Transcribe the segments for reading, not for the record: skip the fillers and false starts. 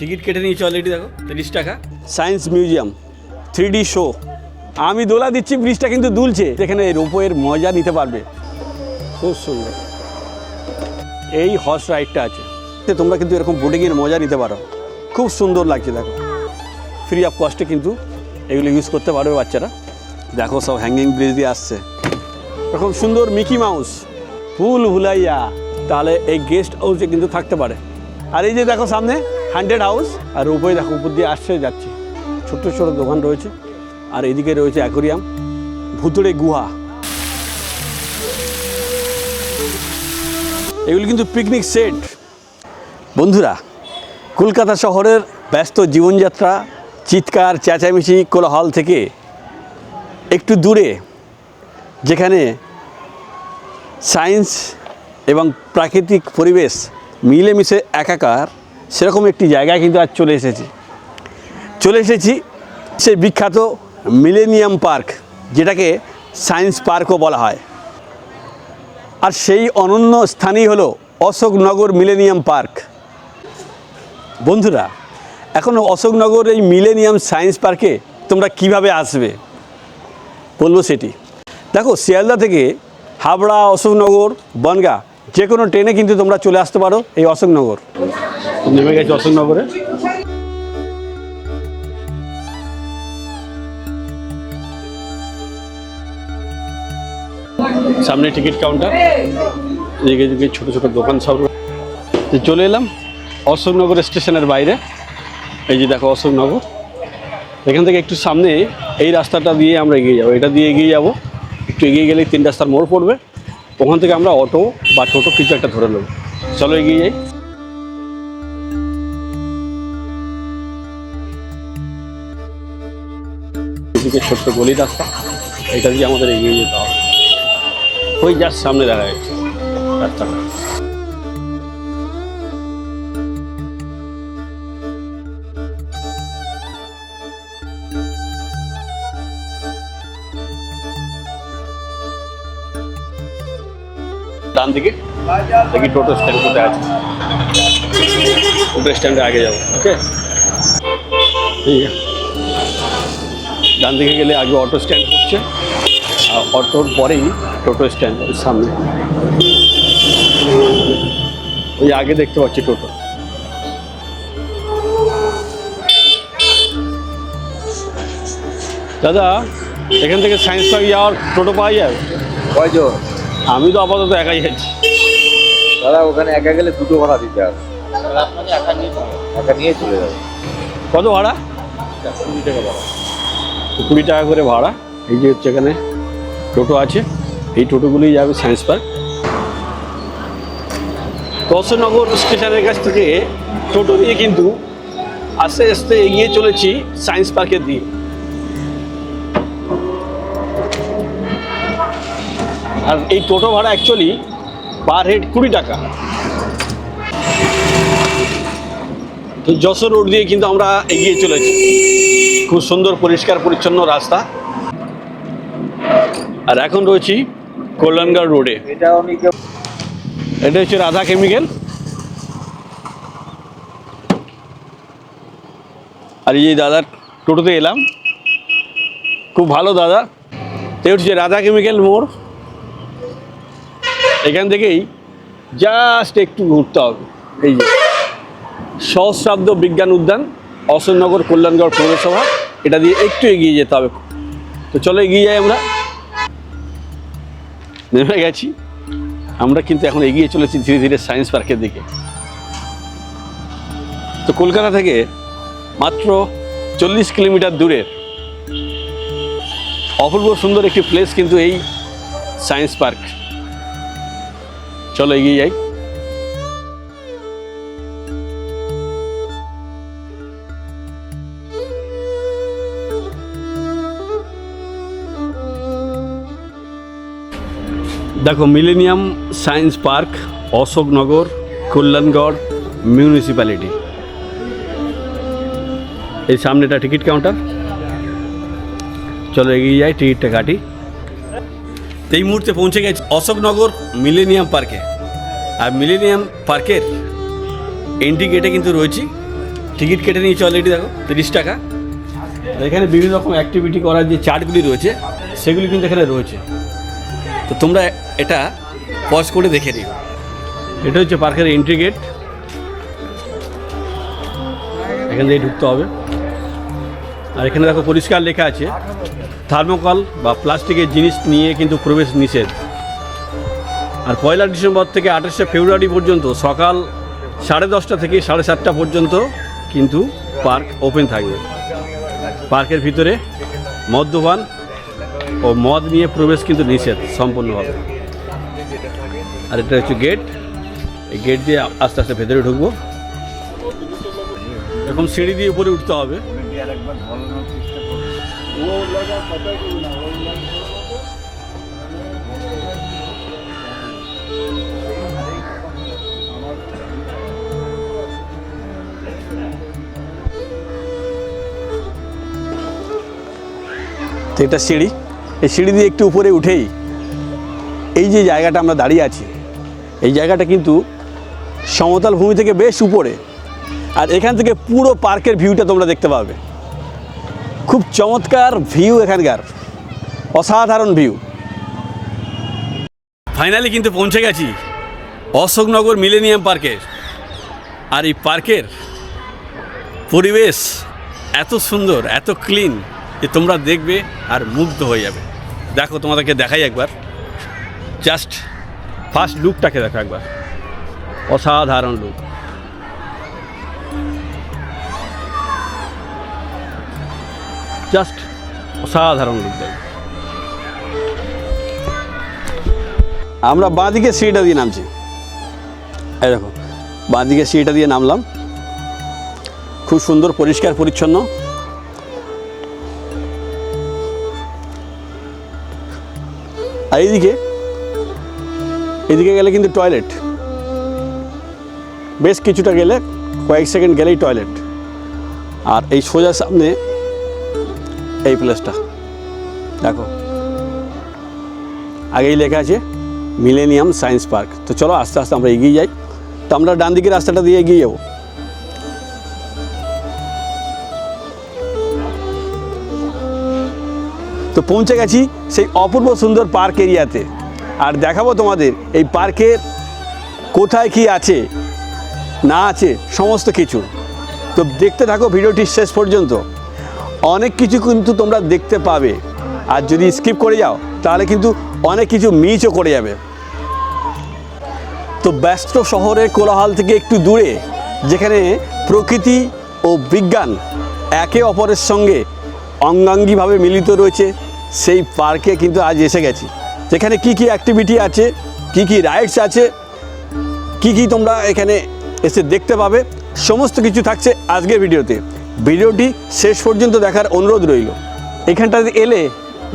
Ticket কেটে নিয়েছি already, দেখো 30 টাকা। সায়েন্স মিউজিয়াম 3D শো, আমি দোলা দিচ্ছি, ব্রিজটা কিন্তু দুলছে, এখানে রোপওয়ের মজা নিতে পারবে, খুব সুন্দর। এই হর্স রাইডটা আছে, তোমরা কিন্তু এরকম বোটিংয়ের মজা নিতে পারো, খুব সুন্দর লাগছে। দেখো ফ্রি অফ কস্টে কিন্তু এগুলো ইউজ করতে পারবে বাচ্চারা। দেখো সব হ্যাঙ্গিং ব্রিজ দিয়ে আসছে, এরকম সুন্দর মিকি মাউস, ফুল ভুলাইয়া, তাহলে এই গেস্ট হাউসে কিন্তু থাকতে পারে। আর এই যে দেখো সামনে 100 হাউস, আর উপরে দেখো উপর দিয়ে আসছে যাচ্ছে, ছোট্ট ছোট দোকান রয়েছে, আর এদিকে রয়েছে অ্যাকোরিয়াম, ভুতুড়ে গুহা। এগুলো কিন্তু পিকনিক সেট। বন্ধুরা, কলকাতা শহরের ব্যস্ত জীবনযাত্রা, চিৎকার চেঁচামেচি কোলাহল থেকে একটু দূরে, যেখানে সায়েন্স এবং প্রাকৃতিক পরিবেশ মিলেমিশে একাকার, সেরকম একটি জায়গায় কিন্তু আজ চলে এসেছি সেই বিখ্যাত মিলেনিয়াম পার্ক, যেটাকে সায়েন্স পার্কও বলা হয়। আর সেই অনন্য স্থানই হলো অশোকনগর মিলেনিয়াম পার্ক। বন্ধুরা, এখন অশোকনগর এই মিলেনিয়াম সায়েন্স পার্কে তোমরা কিভাবে আসবে বলবো সেটি। দেখো, শিয়ালদা থেকে হাবড়া, অশোকনগর, বনগাঁ যে কোনো ট্রেনে কিন্তু তোমরা চলে আসতে পারো এই অশোকনগর। নেমে গেছে অশোকনগরে। সামনে টিকিট কাউন্টার, এদিকে ছোটো ছোটো দোকান সব। চলে এলাম অশোকনগর স্টেশনের বাইরে। এই যে দেখো অশোকনগর, এখান থেকে একটু সামনে এই রাস্তাটা দিয়ে আমরা এগিয়ে যাবো, এটা দিয়ে এগিয়ে যাবো। একটু এগিয়ে গেলেই 3 রাস্তার মোড় পড়বে, ওখান থেকে আমরা অটো বা টোটো কিছু একটা ধরে নেব। চলো এগিয়ে যাই। এদিকে ছোট্ট গলি রাস্তা, এটা দিয়ে আমাদের এগিয়ে যেতে হবে। ওই জাস্ট সামনে দেখা যাচ্ছে রাস্তাটা। ডান দিকে দেখি টোটো স্ট্যান্ড কোথায় আছে, টোটো স্ট্যান্ডে আগে যাবো। ওকে, ঠিক আছে। ডান দিকে গেলে আগে অটো স্ট্যান্ড পড়ছে, আর অটোর পরেই টোটো স্ট্যান্ড সামনে। ওই আগে দেখতে পাচ্ছি টোটো। দাদা, এখান থেকে সায়েন্স পার্ক যাওয়ার টোটো পাওয়া যাবে? কয়জন? আমি তো আপাতত একাই যাচ্ছি। দাদা, ওখানে একা গেলে 2টো ভাড়া দিতে হবে। একা নিয়ে চলে যাবে। কত ভাড়া? 20 টাকা ভাড়া। 20 টাকা করে ভাড়া। এই যে হচ্ছে এখানে টোটো আছে, এই টোটোগুলোই যাবে সায়েন্স পার্ক। অশোকনগর স্টেশনের কাছ থেকে টোটো নিয়ে কিন্তু আস্তে আস্তে এগিয়ে চলেছি সায়েন্স পার্কের দিকে। আর এই টোটো ভাড়া অ্যাকচুয়ালি পার হেড 20 টাকা। তো যশোর রোড দিয়ে কিন্তু আমরা এগিয়ে চলেছি, খুব সুন্দর পরিষ্কার পরিচ্ছন্ন রাস্তা। আর এখন রয়েছি কল্যাণগড় রোডে। এটা হচ্ছে রাধা কেমিক্যাল। আর এই যে দাদার টোটোতে এলাম, খুব ভালো দাদা। এটা হচ্ছে রাধা কেমিক্যাল মোড়, এখান থেকেই জাস্ট একটু ঘুরতে হবে। এই যে সহস্রাব্দ বিজ্ঞান উদ্যান, অশোকনগর কল্যাণগড় পৌরসভা, এটা দিয়ে একটু এগিয়ে যেতে হবে। তো চলো এগিয়ে যাই। আমরা নেমে গেছি, আমরা কিন্তু এখন এগিয়ে চলেছি ধীরে ধীরে সায়েন্স পার্কের দিকে। তো কলকাতা থেকে মাত্র 40 কিলোমিটার দূরের অপূর্ব সুন্দর একটি প্লেস কিন্তু এই সায়েন্স পার্ক। চলো এগিয়ে যাই। দেখো, millennium science park, Ashoknagar, Kalyangarh municipality. এই সামনেটা টিকিট কাউন্টার। চলো এগিয়ে যাই, টিকিটটা কাটি। এই মুহূর্তে পৌঁছে গেছি অশোকনগর মিলেনিয়াম পার্কে। আর মিলেনিয়াম পার্কের এন্ট্রি গেটে কিন্তু রয়েছি, টিকিট কেটে নিয়েছে অলরেডি, দেখো 30 টাকা। এখানে বিভিন্ন রকম অ্যাক্টিভিটি করার যে চার্টগুলি রয়েছে সেগুলি কিন্তু এখানে রয়েছে, তো তোমরা এটা পজ করে দেখে নিও। এটা হচ্ছে পার্কের এন্ট্রি গেট, এখান থেকে ঢুকতে হবে। আর এখানে দেখো পরিষ্কার লেখা আছে থার্মোকল বা প্লাস্টিকের জিনিস নিয়ে কিন্তু প্রবেশ নিষেধ। আর 1 ডিসেম্বর থেকে 28 ফেব্রুয়ারি পর্যন্ত সকাল 10:30 থেকে 7:30 পর্যন্ত কিন্তু পার্ক ওপেন থাকবে। পার্কের ভিতরে মদ্যপান ও মদ নিয়ে প্রবেশ কিন্তু নিষেধ সম্পূর্ণভাবে। আর এটা হচ্ছে গেট, এই গেট দিয়ে আস্তে আস্তে ভেতরে ঢুকবো। এরকম সিঁড়ি দিয়ে উপরে উঠতে হবে। তো এটা সিঁড়ি, এই সিঁড়ি দিয়ে একটু উপরে উঠেই এই যে জায়গাটা আমরা দাঁড়িয়ে আছি, এই জায়গাটা কিন্তু সমতল ভূমি থেকে বেশ উপরে। আর এখান থেকে পুরো পার্কের ভিউটা তোমরা দেখতে পাবে। খুব চমৎকার ভিউ এখানকার, অসাধারণ ভিউ। ফাইনালি কিন্তু পৌঁছে গেছি অশোকনগর মিলেনিয়াম পার্কের। আর এই পার্কের পরিবেশ এত সুন্দর, এত ক্লিন যে তোমরা দেখবে আর মুগ্ধ হয়ে যাবে। দেখো তোমাদেরকে দেখাই একবার, জাস্ট ফার্স্ট লুকটাকে দেখো একবার, অসাধারণ লুক। জাস্ট অসাধারণ লুক দেখো। আমরা বাঁদিকে সিঁড়িটা দিয়ে নামছি, এই দেখো বাঁদিকে সিঁড়িটা দিয়ে নামলাম। খুব সুন্দর, পরিষ্কার পরিচ্ছন্ন। আর এইদিকে গেলে কিন্তু টয়লেট, বেশ কিছুটা গেলে কয়েক সেকেন্ড গেলেই টয়লেট। আর এই সোজা সামনে এই প্লেসটা দেখো, আগেই লেখা আছে মিলেনিয়াম সায়েন্স পার্ক। তো চলো আস্তে আস্তে আমরা এগিয়ে যাই। তো আমরা ডান দিকের রাস্তাটা দিয়ে এগিয়ে যাবো। তো পৌঁছে গেছি সেই অপূর্ব সুন্দর পার্ক এরিয়াতে। আর দেখাবো তোমাদের এই পার্কের কোথায় কি আছে না আছে সমস্ত কিছু। তো দেখতে থাকো ভিডিওটি শেষ পর্যন্ত, অনেক কিছু কিন্তু তোমরা দেখতে পাবে। আর যদি স্কিপ করে যাও তাহলে কিন্তু অনেক কিছু মিসও করে যাবে। তো ব্যস্ত শহরের কোলাহল থেকে একটু দূরে, যেখানে প্রকৃতি ও বিজ্ঞান একে অপরের সঙ্গে অঙ্গাঙ্গিভাবে মিলিত রয়েছে, সেই পার্কে কিন্তু আজ এসে গেছি। যেখানে কি কি অ্যাক্টিভিটি আছে, কি কি রাইডস আছে, কি কি তোমরা এখানে এসে দেখতে পাবে, সমস্ত কিছু থাকছে আজকের ভিডিওতে। ভিডিওটি শেষ পর্যন্ত দেখার অনুরোধ রইল। এখানটাতে এলে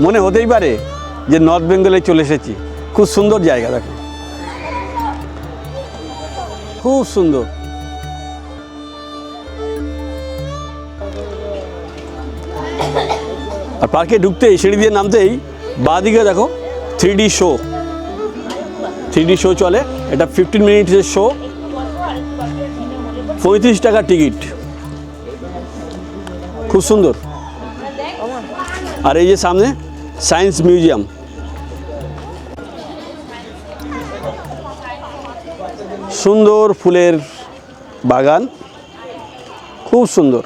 মনে হতেই পারে যে নর্থ বেঙ্গলে চলে এসেছি। খুব সুন্দর জায়গা দেখো, খুব সুন্দর। আর পার্কে ঢুকতেই, সিঁড়ি দিয়ে নামতেই বাঁদিকে দেখো 3D শো, 3D শো চলে। এটা 15 মিনিটের শো, 35 টাকা টিকিট, খুব সুন্দর। আর এই যে সামনে সায়েন্স মিউজিয়াম, সুন্দর ফুলের বাগান, খুব সুন্দর।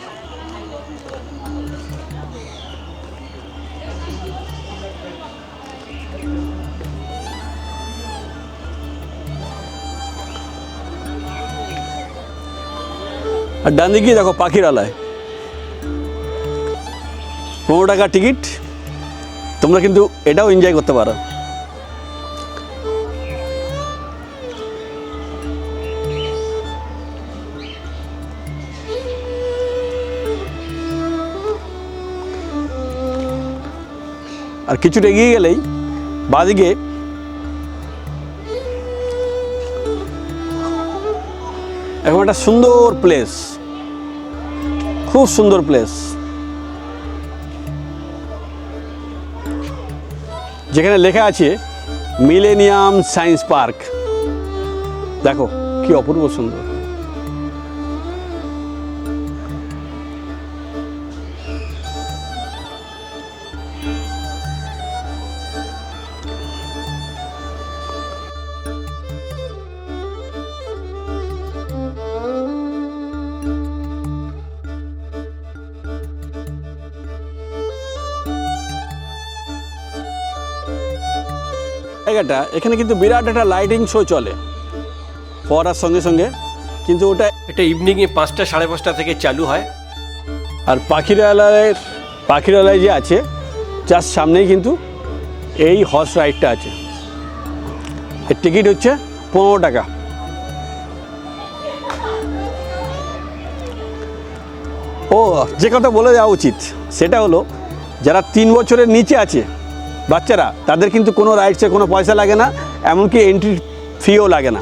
আর ডান দিকে দেখো পাখিরালয়, 15 টাকা টিকিট। তোমরা কিন্তু এটাও এনজয় করতে পারো। আর কিছুটা এগিয়ে গেলেই বাঁদিকে এখন একটা সুন্দর প্লেস, খুব সুন্দর প্লেস, যেখানে লেখা আছে মিলেনিয়াম সায়েন্স পার্ক। দেখো কি অপূর্ব সুন্দর। জায়গাটা এখানে কিন্তু বিরাট একটা লাইটিং শো চলে পড়ার সঙ্গে সঙ্গে, কিন্তু ওটা এটা ইভিনিংয়ে 5টা 5:30 থেকে চালু হয়। আর পাখিরালয় যে আছে জাস্ট সামনেই কিন্তু এই হর্স রাইডটা আছে। এর টিকিট হচ্ছে 15 টাকা। ও যে কথা বলে যাওয়া উচিত সেটা হলো, যারা 3 বছরের নিচে আছে বাচ্চারা, তাদের কিন্তু কোনো রাইডসে কোনো পয়সা লাগে না, এমনকি এন্ট্রি ফিও লাগে না।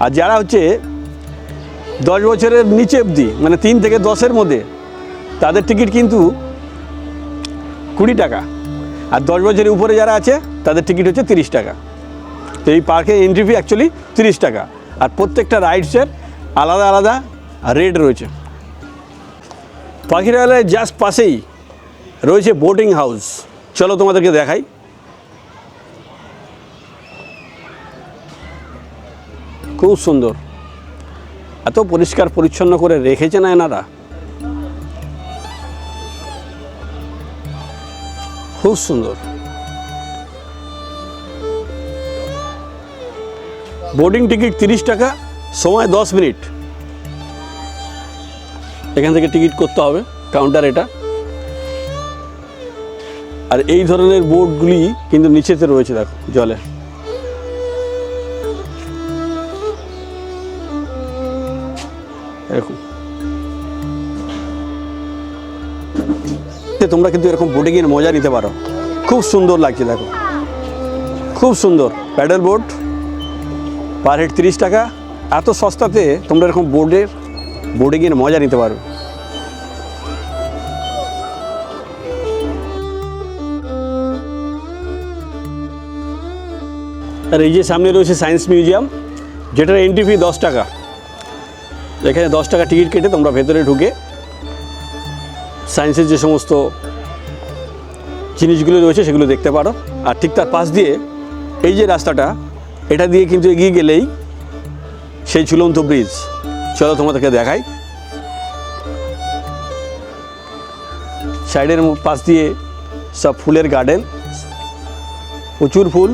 আর যারা হচ্ছে 10 বছরের নিচে অবধি, মানে 3 থেকে 10-এর মধ্যে, তাদের টিকিট কিন্তু 20 টাকা। আর 10 বছরের উপরে যারা আছে তাদের টিকিট হচ্ছে 30 টাকা। তো এই পার্কের এন্ট্রি ফি অ্যাকচুয়ালি 30 টাকা। আর প্রত্যেকটা রাইডসের আলাদা আলাদা রেট রয়েছে। পাখিরালয়ের জাস্ট পাশেই রয়েছে বোটিং হাউস, চলো তোমাদেরকে দেখাই। খুব সুন্দর, এত পরিষ্কার পরিচ্ছন্ন করে রেখেছে না এনারা, খুব সুন্দর। বোর্ডিং টিকিট 30 টাকা, সময় 10 মিনিট। এখান থেকে টিকিট করতে হবে, কাউন্টার এটা। আর এই ধরনের বোর্ডগুলি কিন্তু নিচেতে রয়েছে, দেখো জলে। এরকম তোমরা কিন্তু এরকম বোটিংয়ের মজা নিতে পারো, খুব সুন্দর লাগছে দেখো, খুব সুন্দর। প্যাডেল বোট পার হেড 30 টাকা। এত সস্তাতে তোমরা এরকম বোটিংয়ের মজা নিতে পারো। আর এই যে সামনে রয়েছে সায়েন্স মিউজিয়াম, যেটার এন্ট্রি ফি 10 টাকা। এখানে 10 টাকা টিকিট কেটে তোমরা ভেতরে ঢুকে সায়েন্সের যে সমস্ত জিনিসগুলো রয়েছে সেগুলো দেখতে পারো। আর ঠিক তার পাশ দিয়ে এই যে রাস্তাটা, এটা দিয়ে কিন্তু এগিয়ে গেলেই সেই ঝুলন্ত ব্রিজ। চলো তোমাদেরকে দেখাই। সাইডের পাশ দিয়ে সব ফুলের গার্ডেন, প্রচুর ফুল।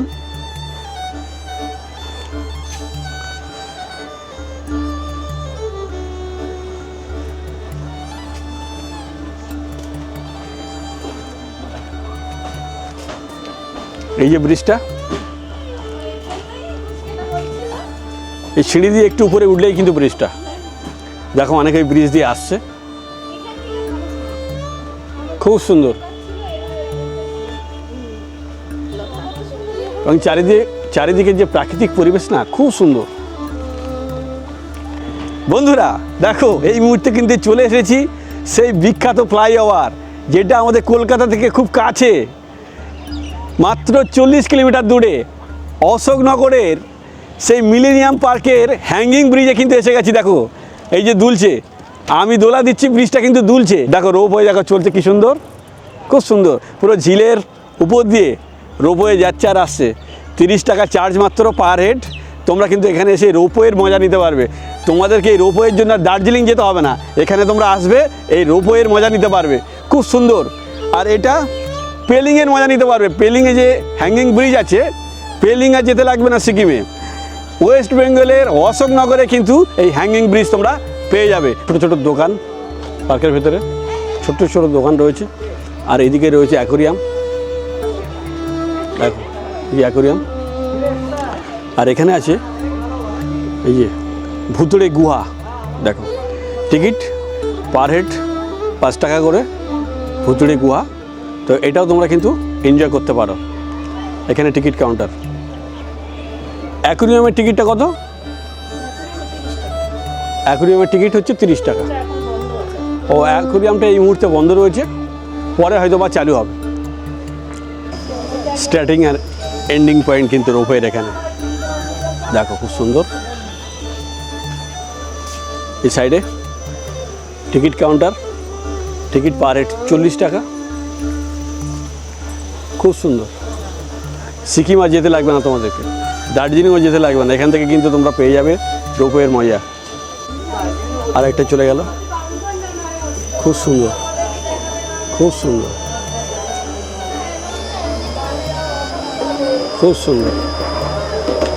এই যে ব্রিজটা, এই সিঁড়ি দিয়ে একটু উপরে উঠলেই কিন্তু ব্রিজটা, দেখো অনেকে ব্রিজ দিয়ে আসছে, খুব সুন্দর। এবং চারিদিকে যে প্রাকৃতিক পরিবেশ না, খুব সুন্দর। বন্ধুরা দেখো, এই মুহূর্তে কিন্তু চলে এসেছি সেই বিখ্যাত ফ্লাইওভার, যেটা আমাদের কলকাতা থেকে খুব কাছে, মাত্র 40 কিলোমিটার দূরে। অশোকনগরের সেই মিলেনিয়াম পার্কের হ্যাঙ্গিং ব্রিজে কিন্তু এসে গেছি। দেখো এই যে দুলছে, আমি দোলা দিচ্ছি, ব্রিজটা কিন্তু দুলছে। দেখো রোপওয়ে, দেখো চলছে কি সুন্দর, খুব সুন্দর। পুরো ঝিলের উপর দিয়ে রোপওয়ে যাচ্ছে আর আসছে। 30 টাকা চার্জ মাত্র পার হেড। তোমরা কিন্তু এখানে এসে রোপওয়ের মজা নিতে পারবে। তোমাদেরকে এই রোপওয়ের জন্য দার্জিলিং যেতে হবে না, এখানে তোমরা আসবে, এই রোপওয়ের মজা নিতে পারবে, খুব সুন্দর। আর এটা পেলিংয়ের মজা নিতে পারবে। পেলিংয়ে যে হ্যাঙ্গিং ব্রিজ আছে, পেলিংয়ে যেতে লাগবে না সিকিমে। ওয়েস্ট বেঙ্গলের অশোকনগরে কিন্তু এই হ্যাঙ্গিং ব্রিজ তোমরা পেয়ে যাবে। ছোটো ছোটো দোকান পার্কের ভেতরে, ছোট্ট ছোটো দোকান রয়েছে। আর এদিকে রয়েছে অ্যাকোরিয়াম, দেখো এই অ্যাকোরিয়াম। আর এখানে আছে এই যে ভুতুড়ে গুহা, দেখো টিকিট পার হেড 5 টাকা করে, ভুতুড়ে গুহা। তো এটাও তোমরা কিন্তু এনজয় করতে পারো। এখানে টিকিট কাউন্টার। অ্যাকোরিয়ামের টিকিটটা কত? অ্যাকোরিয়ামের টিকিট হচ্ছে 30 টাকা। ও অ্যাকোরিয়ামটা এই মুহূর্তে বন্ধ রয়েছে, পরে হয়তো বা চালু হবে। স্টার্টিং আর এন্ডিং পয়েন্ট কিন্তু রোপওয়ের এখানে, দেখো খুব সুন্দর। এই সাইডে ticket counter, ticket per head 40 টাকা, খুব সুন্দর। সিকিম আর যেতে লাগবে না তোমাদেরকে, দার্জিলিংও যেতে লাগবে না, এখান থেকে কিন্তু তোমরা পেয়ে যাবে রোপওয়ের মজা। আর একটা চলে গেল, খুব সুন্দর, খুব সুন্দর, খুব সুন্দর।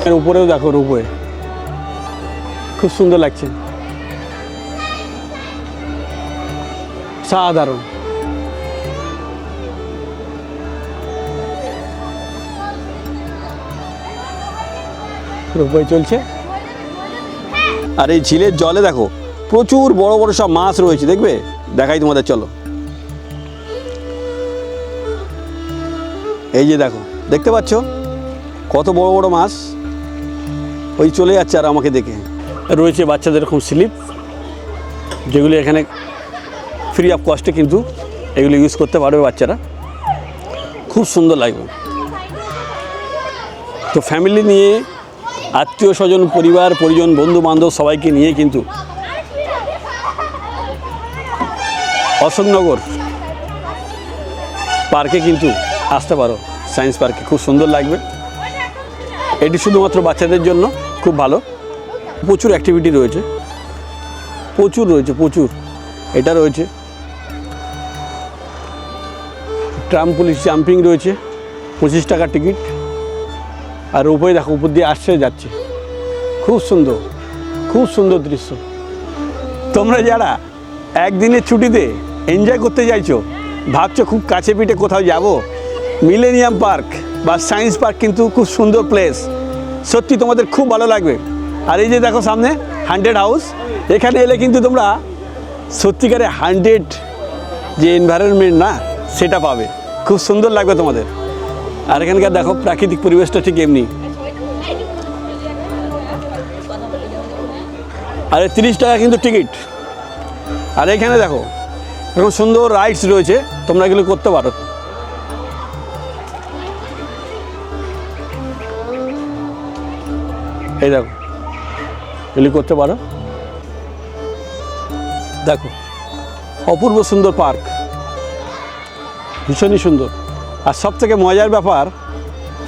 এর উপরেও দেখো রূপওয়ে, খুব সুন্দর লাগছে, সাধারণ। রূপওয়ে চলছে। আর এই ঝিলের জলে দেখো প্রচুর বড় বড় সব মাছ রয়েছে, দেখবে, দেখাই তোমাদের, চলো। এই যে দেখো, দেখতে পাচ্ছ কত বড় বড় মাছ, ওই চলে যাচ্ছে আর আমাকে দেখে। রয়েছে বাচ্চাদের এরকম স্লিপ, যেগুলি এখানে ফ্রি অফ কস্টে কিন্তু এগুলো ইউজ করতে পারবে বাচ্চারা, খুব সুন্দর লাগবে। তো ফ্যামিলি নিয়ে, আত্মীয় স্বজন, পরিবার পরিজন, বন্ধু বান্ধব সবাইকে নিয়ে কিন্তু অশোকনগর পার্কে কিন্তু আসতে পারো, সায়েন্স পার্কে, খুব সুন্দর লাগবে। এটি শুধুমাত্র বাচ্চাদের জন্য খুব ভালো, প্রচুর অ্যাক্টিভিটি রয়েছে, প্রচুর রয়েছে, প্রচুর। এটা রয়েছে ট্রাম্পোলিন জাম্পিং রয়েছে, 25 টাকা টিকিট। আর উপরে দেখো, উপর দিয়ে আসছে যাচ্ছে, খুব সুন্দর, খুব সুন্দর দৃশ্য। তোমরা যারা একদিনের ছুটিতে এনজয় করতে চাইছো, ভাবছো খুব কাছে পিঠে কোথাও যাব, মিলেনিয়াম পার্ক বা সায়েন্স পার্ক কিন্তু খুব সুন্দর প্লেস, সত্যি তোমাদের খুব ভালো লাগবে। আর এই যে দেখো সামনে 100 হাউস, এখানে এলে কিন্তু তোমরা সত্যিকারে 100 যে এনভায়রনমেন্ট না, সেটা পাবে, খুব সুন্দর লাগবে তোমাদের। আর এখানকার দেখো প্রাকৃতিক পরিবেশটা ঠিক এমনি। আর 30 টাকা কিন্তু টিকিট। আর এখানে দেখো এরকম সুন্দর রাইডস রয়েছে, তোমরা এগুলো করতে পারো। এই দেখো, এগুলি করতে পারো। দেখো অপূর্ব সুন্দর পার্ক, ভীষণই সুন্দর। আর সব থেকে মজার ব্যাপার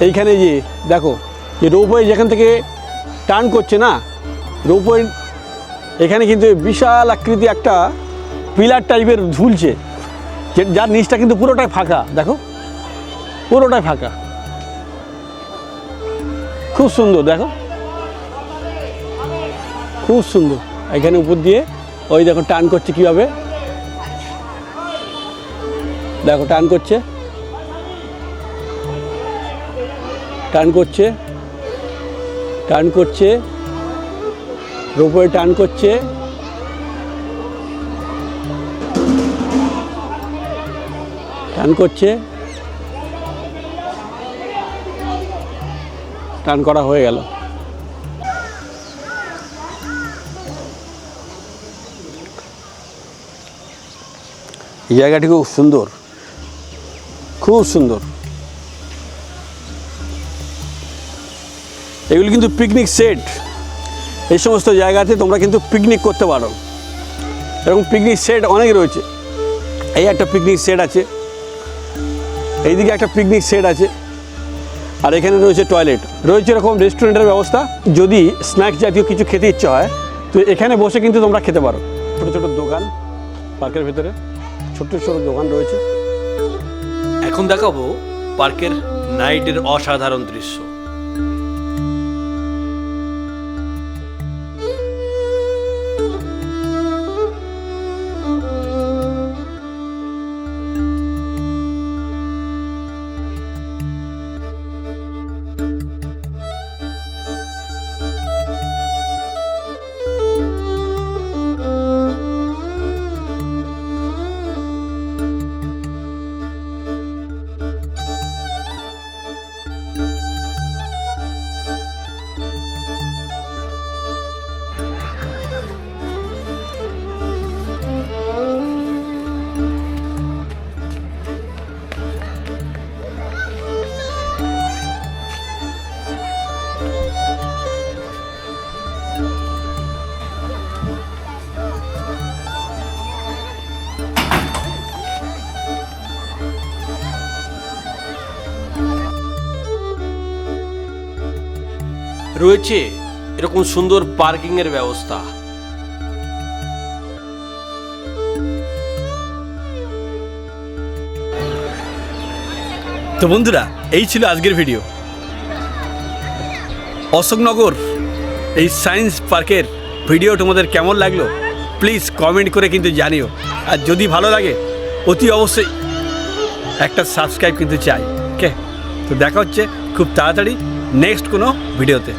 এইখানে যে দেখো, যে রোপওয়ে যেখান থেকে টার্ন করছে না, রোপওয়ে এখানে কিন্তু বিশাল আকৃতি একটা পিলার টাইপের ঝুলছে, যার নিচটা কিন্তু পুরোটাই ফাঁকা, দেখো পুরোটাই ফাঁকা, খুব সুন্দর। দেখো খুব সুন্দর। এখানে উপর দিয়ে ওই দেখো টার্ন করছে কীভাবে, দেখো টার্ন করছে, টার্ন করছে, টার্ন করছে, রোপওয়ে টার্ন করছে, টার্ন করছে, টার্ন করা হয়ে গেল। এই জায়গাটি খুব সুন্দর, খুব সুন্দর। এগুলি কিন্তু পিকনিক সেট, এই সমস্ত জায়গাতে তোমরা কিন্তু পিকনিক করতে পারো। এরকম পিকনিক সেট অনেক রয়েছে। এই একটা পিকনিক সেট আছে, এইদিকে একটা পিকনিক সেট আছে, আর এখানে রয়েছে টয়লেট, রয়েছে এরকম রেস্টুরেন্টের ব্যবস্থা। যদি স্ন্যাক্স জাতীয় কিছু খেতে ইচ্ছা হয় তো এখানে বসে কিন্তু তোমরা খেতে পারো। ছোটো ছোটো দোকান পার্কের ভেতরে, ছোট্ট ছোটো দোকান রয়েছে। এখন দেখাবো পার্কের নাইটের অসাধারণ দৃশ্য। রয়েছে এরকম সুন্দর পার্কিং এর ব্যবস্থা। তো বন্ধুরা, এই ছিল আজকের ভিডিও। অশোকনগর এই সায়েন্স পার্কের ভিডিও তোমাদের কেমন লাগলো প্লিজ কমেন্ট করে কিন্তু জানিও। আর যদি ভালো লাগে অতি অবশ্যই একটা সাবস্ক্রাইব কিন্তু চাই। ওকে, তো দেখা হচ্ছে খুব তাড়াতাড়ি নেক্সট কোনো ভিডিওতে।